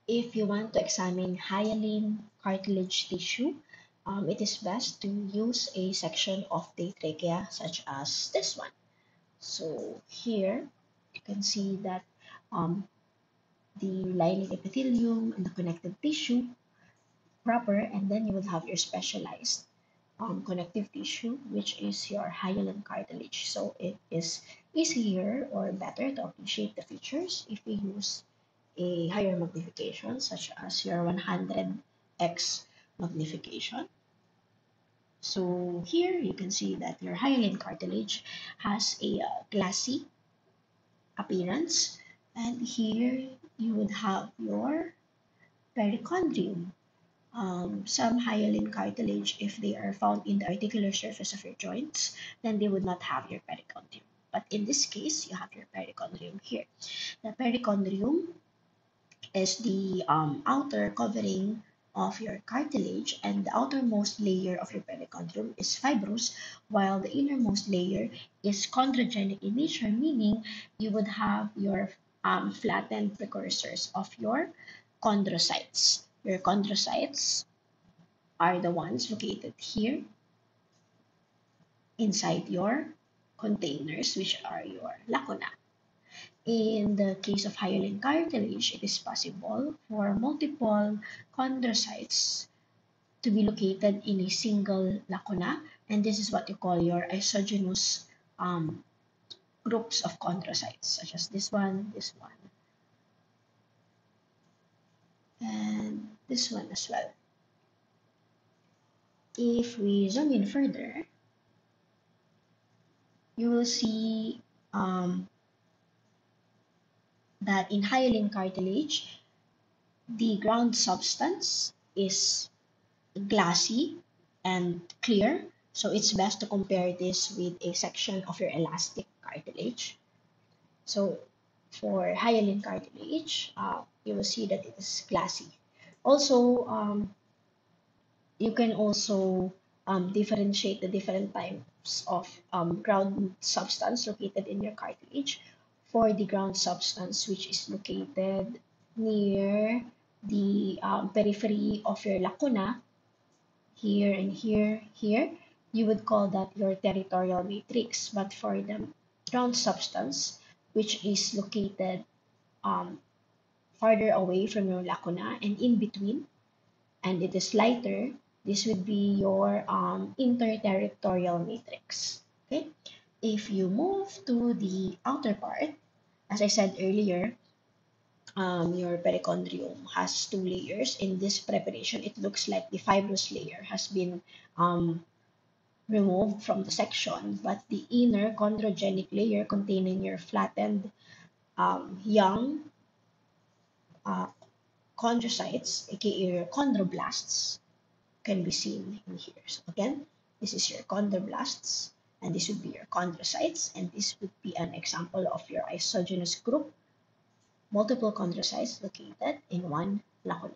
If you want to examine hyaline cartilage tissue, it is best to use a section of the trachea such as this one. So here you can see that um, the lining epithelium and the connective tissue proper, and then you will have your specialized connective tissue, which is your hyaline cartilage. So it is easier or better to appreciate the features if we use a higher magnification, such as your 100x magnification. So here you can see that your hyaline cartilage has a glassy appearance, and here you would have your perichondrium. Some hyaline cartilage, if they are found in the articular surface of your joints, then they would not have your perichondrium. But in this case, you have your perichondrium here. The perichondrium is the outer covering of your cartilage, and the outermost layer of your perichondrium is fibrous, while the innermost layer is chondrogenic in nature, meaning you would have your flattened precursors of your chondrocytes. Your chondrocytes are the ones located here inside your containers, which are your lacuna. In the case of hyaline cartilage, it is possible for multiple chondrocytes to be located in a single lacuna, and this is what you call your isogenous groups of chondrocytes, such as this one, and this one as well. If we zoom in further, you will see that in hyaline cartilage, the ground substance is glassy and clear. So it's best to compare this with a section of your elastic cartilage. So for hyaline cartilage, you will see that it is glassy. Also, you can also differentiate the different types of ground substance located in your cartilage. For the ground substance, which is located near the periphery of your lacuna, here and here, you would call that your territorial matrix. But for the ground substance, which is located um, farther away from your lacuna and in between, and it is lighter, this would be your interterritorial matrix. Okay, if you move to the outer part, as I said earlier, your perichondrium has two layers. In this preparation, it looks like the fibrous layer has been removed from the section, but the inner chondrogenic layer containing your flattened young uh, chondrocytes, aka your chondroblasts, can be seen in here. So again, this is your chondroblasts, and this would be your chondrocytes, and this would be an example of your isogenous group, multiple chondrocytes located in one lacuna.